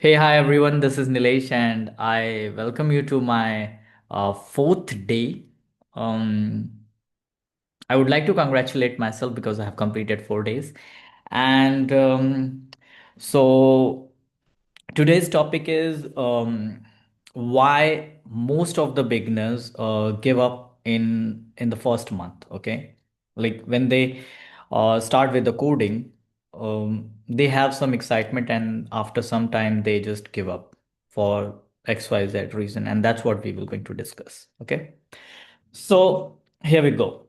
Hey, hi everyone. This is Nilesh, and I welcome you to my fourth day. Um, I would like to congratulate myself because I have completed 4 days. And so today's topic is why most of the beginners give up in the first month. Okay, like when they start with the coding, they have some excitement, and after some time they just give up for XYZ reason, and that's what we will going to discuss. Okay, so here we go.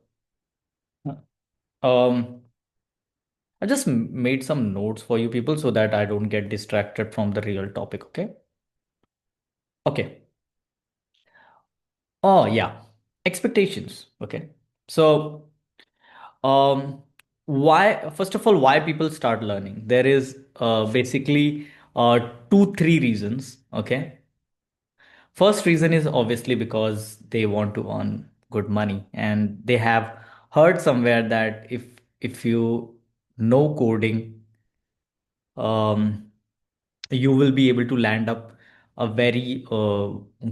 Um, I just made some notes for you people so that I don't get distracted from the real topic. Okay. Okay. Oh, yeah. Expectations. Okay. So, um, first of all, why people start learning? There is basically two, three reasons. Okay. First reason is obviously because they want to earn good money, and they have heard somewhere that if you know coding, um, you will be able to land up a very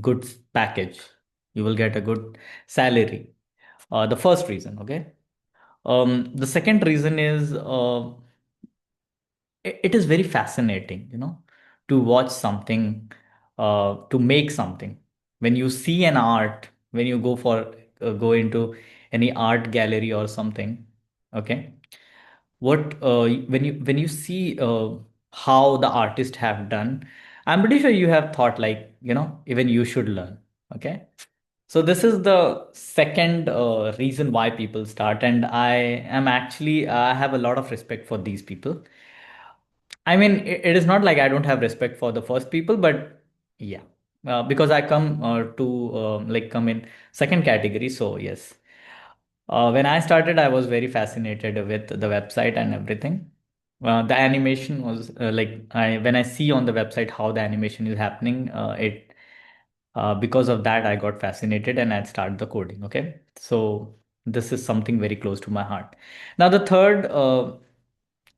good package. You will get a good salary. The first reason, okay. The second reason is it is very fascinating, to watch something, to make something. When you see an art, when you go into any art gallery or something, okay, what when you see how the artist have done, I'm pretty sure you have thought like, even you should learn. Okay, so this is the second reason why people start, and I have a lot of respect for these people. I mean, it is not like I don't have respect for the first people, but yeah, because I come to like come in second category. So yes, when I started, I was very fascinated with the website and everything. The animation was like I when I see on the website how the animation is happening, it because of that I got fascinated and I started the coding. Okay, so this is something very close to my heart. Now the third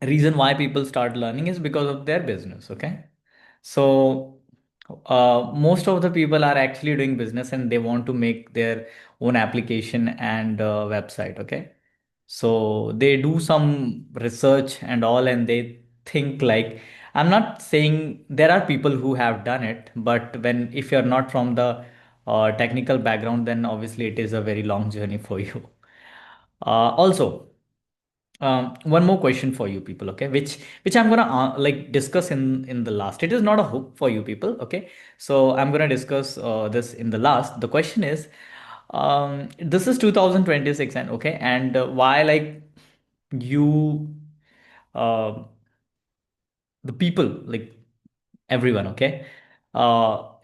reason why people start learning is because of their business. Okay, so most of the people are actually doing business and they want to make their own application and website. Okay, so they do some research and all, and they think like, I'm not saying there are people who have done it, but when if you're not from the technical background, then obviously it is a very long journey for you. Also, one more question for you people, okay, which I'm gonna like discuss in the last. It is not a hook for you people, okay, so I'm gonna discuss this in the last. The question is, this is 2026, and okay, and why like you uh, the people like everyone, okay,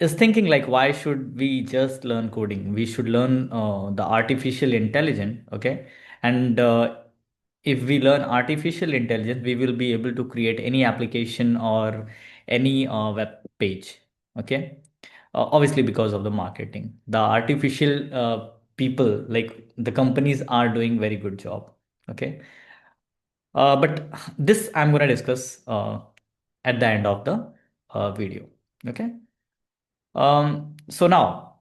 is thinking like, why should we just learn coding? We should learn the artificial intelligence, okay, and if we learn artificial intelligence, we will be able to create any application or any web page. Okay, obviously because of the marketing, the artificial people like the companies are doing very good job. Okay, but this I'm going to discuss at the end of the video. Okay. So now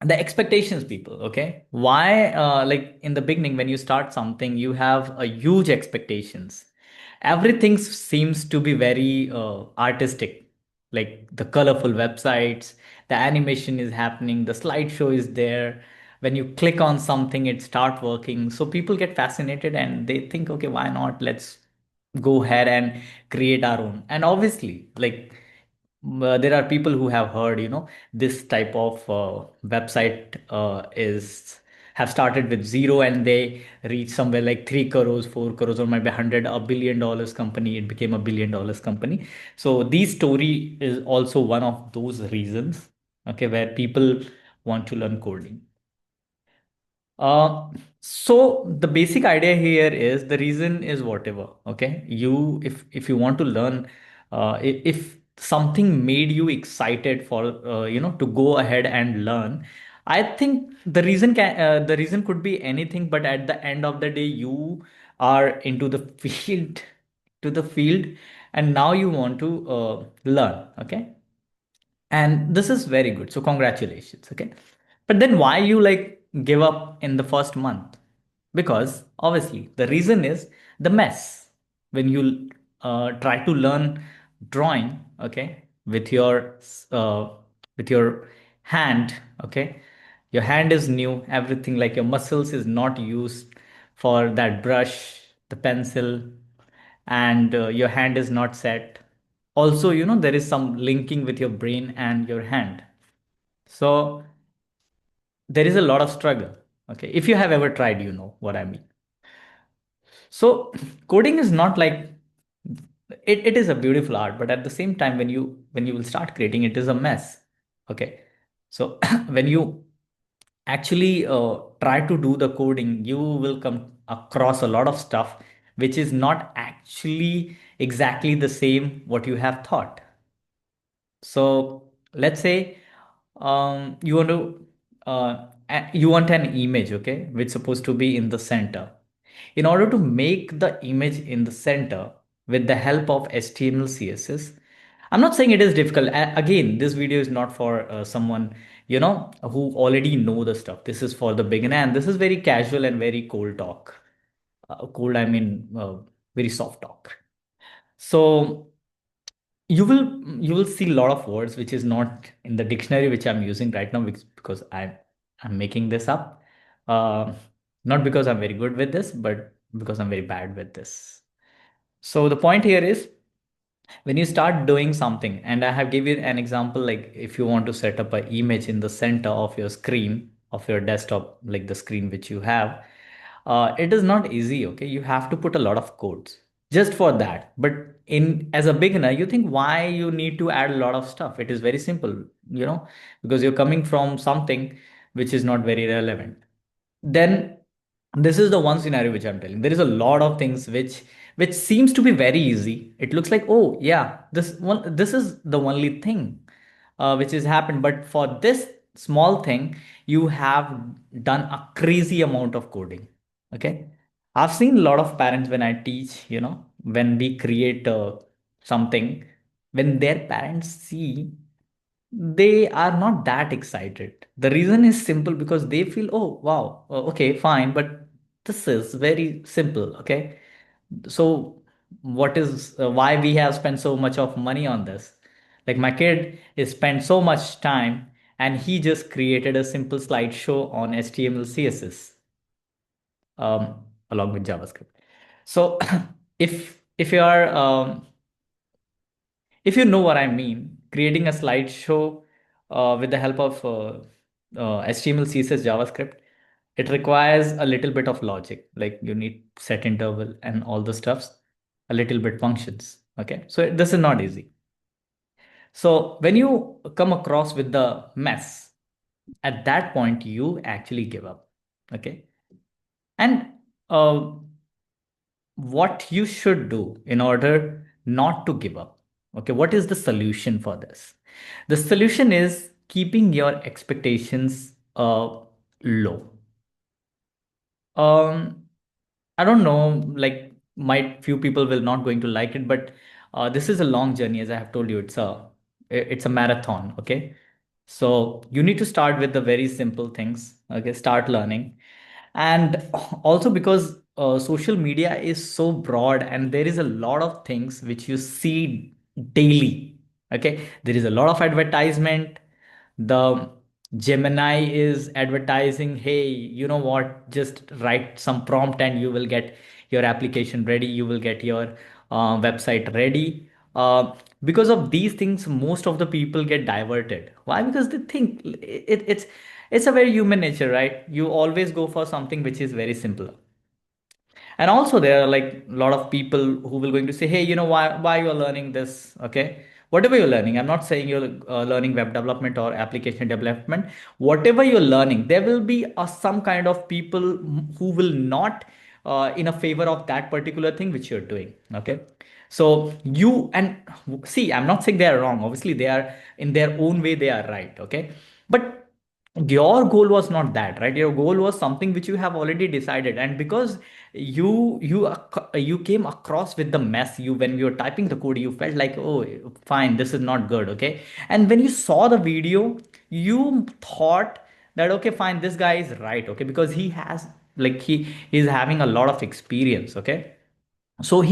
the expectations people, okay? Why like in the beginning when you start something, you have a huge expectations. Everything seems to be very artistic, like the colorful websites, the animation is happening, the slideshow is there. When you click on something, it start working. So people get fascinated and they think, okay, why not? Let's go ahead and create our own. And obviously, like there are people who have heard, this type of website is have started with zero and they reach somewhere like 3 crores, 4 crores, or maybe 100, $1 billion company. It became $1 billion company. So this story is also one of those reasons, okay, where people want to learn coding. Uh, so the basic idea here is the reason is whatever. Okay, you if you want to learn, if something made you excited for to go ahead and learn, I think the reason could be anything. But at the end of the day, you are into the field, and now you want to learn. Okay, And this is very good, so congratulations. Okay, but then why you like give up in the first month? Because obviously the reason is the mess. When you try to learn drawing, okay, uh, with your hand, okay, your hand is new, everything, like your muscles is not used for that brush, the pencil, and your hand is not set. Also, there is some linking with your brain and your hand. So there is a lot of struggle. Okay, if you have ever tried, you know what I mean. So coding is not like, it is a beautiful art, but at the same time, when you will start creating, it is a mess. Okay, so when you actually try to do the coding, you will come across a lot of stuff which is not actually exactly the same what you have thought. So let's say you want to you want an image, okay, which supposed to be in the center. In order to make the image in the center with the help of HTML, CSS, I'm not saying it is difficult. Again, this video is not for someone who already know the stuff. This is for the beginner, and this is very casual and very cold talk. Cold, I mean, very soft talk. So you will see a lot of words which is not in the dictionary which I'm using right now, because I'm making this up. uh, Not because I'm very good with this, but because I'm very bad with this. So the point here is, when you start doing something, and I have given you an example, like if you want to set up an image in the center of your screen of your desktop, like the screen which you have, it is not easy. Okay, you have to put a lot of codes just for that. But in as a beginner, you think why you need to add a lot of stuff? It is very simple, because you're coming from something which is not very relevant. Then this is the one scenario which I'm telling. There is a lot of things which seems to be very easy. It looks like, oh yeah, this is the only thing which has happened. But for this small thing, you have done a crazy amount of coding. Okay, I've seen a lot of parents when I teach, when we create something, when their parents see, they are not that excited. The reason is simple, because they feel, oh wow, okay, fine, but this is very simple. Okay, so what is why we have spent so much of money on this? Like my kid is spent so much time, and he just created a simple slideshow on HTML, CSS, along with JavaScript. So if you are if you know what I mean, creating a slideshow with the help of HTML, CSS, JavaScript, it requires a little bit of logic. Like you need set interval and all the stuffs, a little bit functions. Okay, so this is not easy. So when you come across with the mess, at that point you actually give up. Okay, and uh, what you should do in order not to give up. Okay, what is the solution for this? The solution is keeping your expectations low. um I don't know, like might few people will not going to like it, but this is a long journey. As I have told you, it's a marathon. Okay, so you need to start with the very simple things. Okay, start learning. And also because social media is so broad, and there is a lot of things which you see daily. Okay, there is a lot of advertisement. The Gemini is advertising, hey, you know what, just write some prompt and you will get your application ready, you will get your website ready. Because of these things, most of the people get diverted. Why? Because they think it's a very human nature, right? You always go for something which is very simple. And also there are like a lot of people who will going to say, hey, why you're learning this? Okay, whatever you're learning, I'm not saying you're learning web development or application development. Whatever you're learning, there will be some kind of people who will not in a favor of that particular thing which you're doing. Okay, so you and see, I'm not saying they are wrong. Obviously they are, in their own way they are right. Okay, but your goal was not that, right? Your goal was something which you have already decided, and because you came across with the mess, you when you were typing the code, you felt like, oh, fine, this is not good, okay? And when you saw the video, you thought that, okay, fine, this guy is right, okay, because he has, like, he's having a lot of experience, okay? So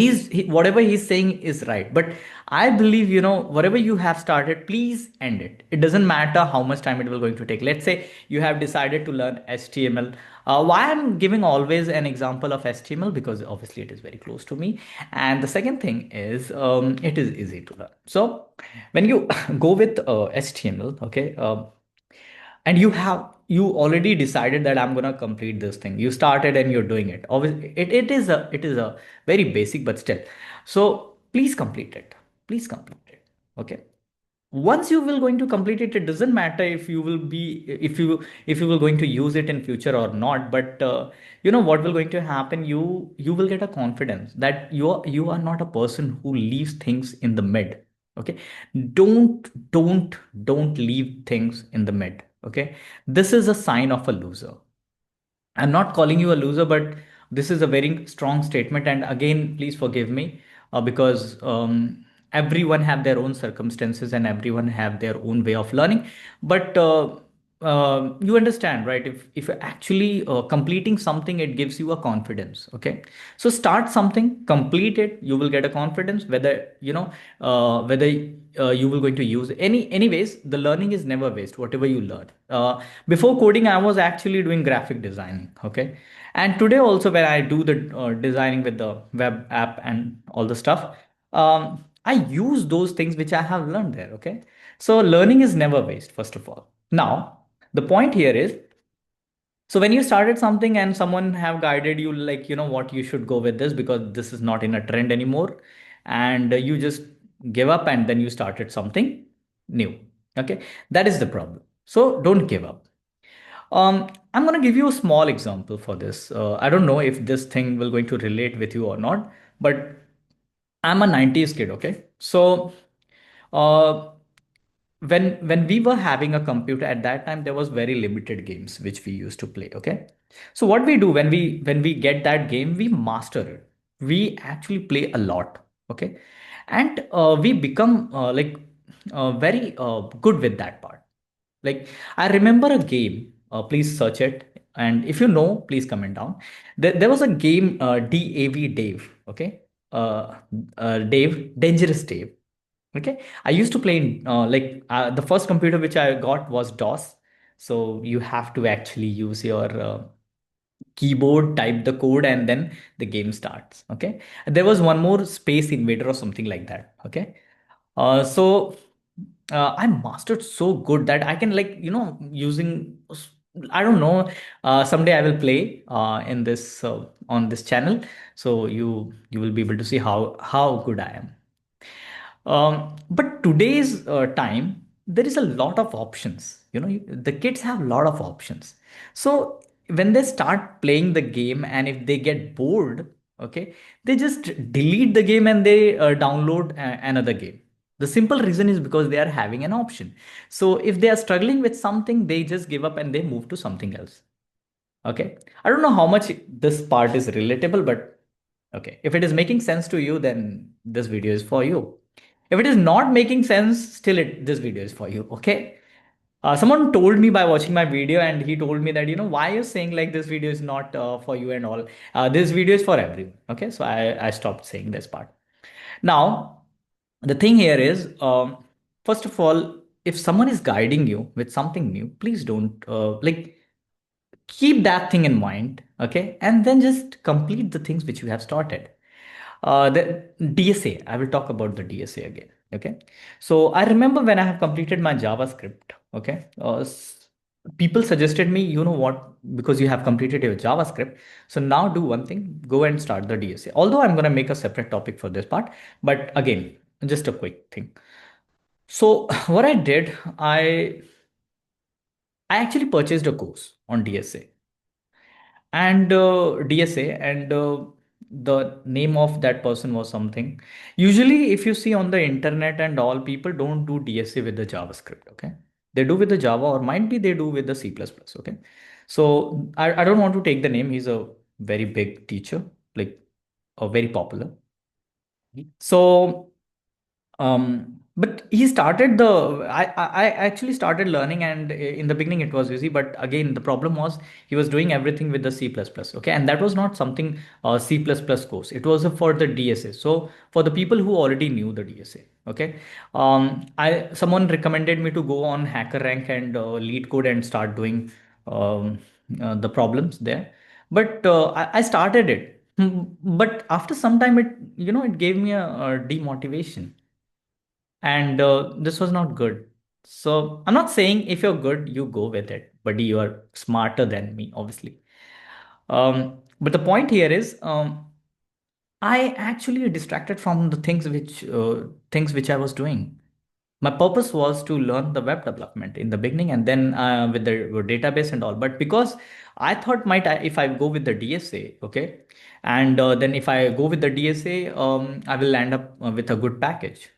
whatever he's saying is right, but I believe, whatever you have started, please end it. It doesn't matter how much time it will going to take. Let's say you have decided to learn HTML. Why I'm giving always an example of HTML, because obviously it is very close to me, and the second thing is, it is easy to learn. So when you go with HTML, okay, and you already decided that I'm gonna complete this thing. You started and you're doing it. Obviously, it is a very basic, but still. So please complete it. Please complete it. Okay. Once you will going to complete it, it doesn't matter if you will be if you will going to use it in future or not. But you know what will going to happen? You will get a confidence that you are not a person who leaves things in the mid. Okay, don't leave things in the mid. Okay, this is a sign of a loser. I'm not calling you a loser, but this is a very strong statement. And again, please forgive me, because everyone have their own circumstances and everyone have their own way of learning. But you understand, right? If you're actually completing something, it gives you a confidence. Okay, so start something, complete it. You will get a confidence. Whether you will going to use anyways. The learning is never waste. Whatever you learn. Before coding, I was actually doing graphic designing. Okay, and today also when I do the designing with the web app and all the stuff, I use those things which I have learned there. Okay, so learning is never waste. First of all, now the point here is, so when you started something and someone have guided you, like, what, you should go with this because this is not in a trend anymore, and you just give up and then you started something new. Okay, that is the problem. So don't give up. I'm going to give you a small example for this. I don't know if this thing will going to relate with you or not, but I'm a 90s kid. Okay, so uh, when we were having a computer at that time, there was very limited games which we used to play. Okay, so what we do when we get that game, we master it. We actually play a lot. Okay, and we become very good with that part. Like, I remember a game. Please search it, and if you know, please comment down. There was a game, Dave. Okay, uh, Dave, Dangerous Dave. Okay, I used to play in the first computer which I got was DOS. So you have to actually use your keyboard, type the code, and then the game starts. Okay, there was one more, Space Invader or something like that. Okay, so I mastered so good that I can, like, using, I don't know. Someday I will play in this on this channel, so you will be able to see how good I am. But today's time, there is a lot of options. The kids have a lot of options. So when they start playing the game, and if they get bored, okay, they just delete the game and they download another game. The simple reason is because they are having an option. So if they are struggling with something, they just give up and they move to something else. Okay. I don't know how much this part is relatable, but okay. If it is making sense to you, then this video is for you. If it is not making sense, still this video is for you. Okay. Someone told me by watching my video, and he told me that, why you're saying like this video is not for you and all. This video is for everyone. Okay. So I stopped saying this part. Now, the thing here is, first of all, if someone is guiding you with something new, please don't keep that thing in mind. Okay, and then just complete the things which you have started. The DSA, I will talk about the DSA again. Okay, so I remember when I have completed my JavaScript. Okay, people suggested me, you know what, because you have completed your JavaScript, so now do one thing, go and start the DSA. Although I'm going to make a separate topic for this part, but again, just a quick thing. So what I did, I actually purchased a course on DSA, and DSA, and the name of that person was something. Usually, if you see on the internet and all, people don't do DSA with the JavaScript. Okay, They do with the Java, or might be they do with the C++. Okay. So I don't want to take the name. He's a very big teacher, like a very popular. So but he started the I actually started learning, and in the beginning it was easy, but again the problem was he was doing everything with the C++. Okay, and that was not something C++ course. It was for the DSA. So for the people who already knew the DSA. Okay, I someone recommended me to go on Hacker Rank and lead code and start doing um, the problems there. But I started it. But after some time, it gave me a demotivation, and this was not good. So I'm not saying if you're good you go with it, but you are smarter than me, obviously. But the point here is, I actually distracted from the things which I was doing. My purpose was to learn the web development in the beginning, and then with the database and all. But because I thought, might if I go with the DSA, okay, and then if I go with the DSA, I will land up with a good package.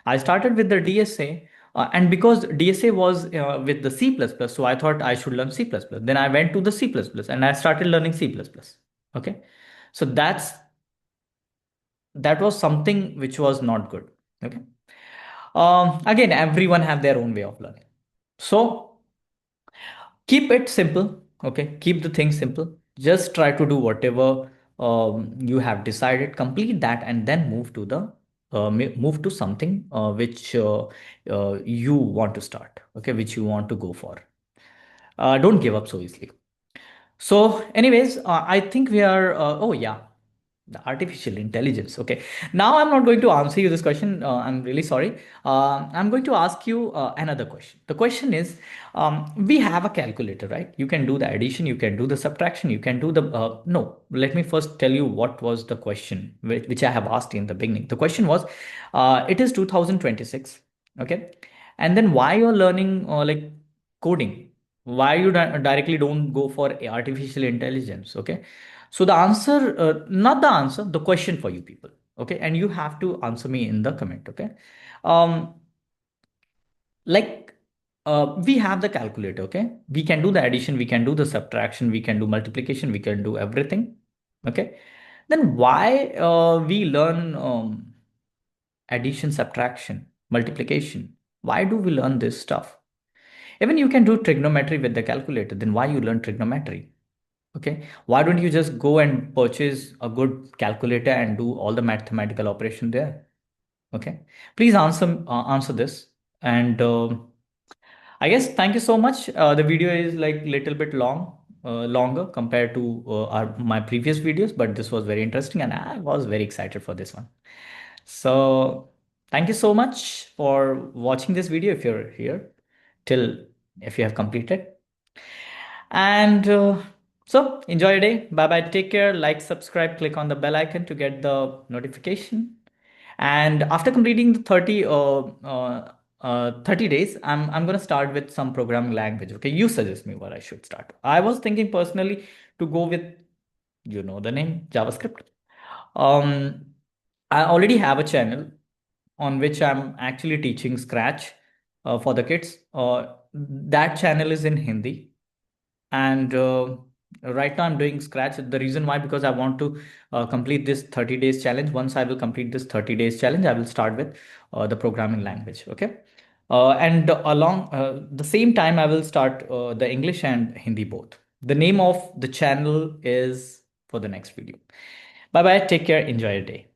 I started with the DSA, and because DSA was with the C++, so I thought I should learn C++. Then I went to the C++ and I started learning C++. Okay, so that was something which was not good. Okay, again, everyone have their own way of learning. So keep it simple. Okay, keep the things simple. Just try to do whatever you have decided, complete that, and then move to the move to something which you want to start. Okay, which you want to go for. Don't give up so easily. So, anyways, I think we are. Oh, yeah, the artificial intelligence. Okay. Now, I'm not going to answer you this question. I'm really sorry. I'm going to ask you another question. The question is, we have a calculator, right? You can do the addition, you can do the subtraction, you can do the. No, let me first tell you what was the question which I have asked in the beginning. The question was, it is 2026. Okay. And then why you're learning like coding? Why you directly don't go for artificial intelligence? Okay, so the answer, not the answer, the question for you people. Okay, and you have to answer me in the comment. Okay, um like we have the calculator. Okay, we can do the addition, we can do the subtraction, we can do multiplication, we can do everything. Okay, then why we learn addition, subtraction, multiplication? Why do we learn this stuff? Even you can do trigonometry with the calculator, then why you learn trigonometry? Okay, why don't you just go and purchase a good calculator and do all the mathematical operation there? Okay, please answer this. And I guess thank you so much. The video is like little bit longer compared to my previous videos, but this was very interesting and I was very excited for this one. So thank you so much for watching this video if you're here till if you have completed. And so enjoy your day. Bye bye. Take care. Like, subscribe, click on the bell icon to get the notification. And after completing the 30 days, I'm going to start with some programming language. Okay. You suggest me what I should start. I was thinking personally to go with, the name JavaScript. Um, I already have a channel on which I'm actually teaching Scratch for the kids. That channel is in Hindi, and right now I'm doing Scratch. The reason why, because I want to complete this 30 days challenge. Once I will complete this 30 days challenge, I will start with the programming language. Okay, and along the same time I will start the English and Hindi both. The name of the channel is for the next video. Bye bye, take care, enjoy your day.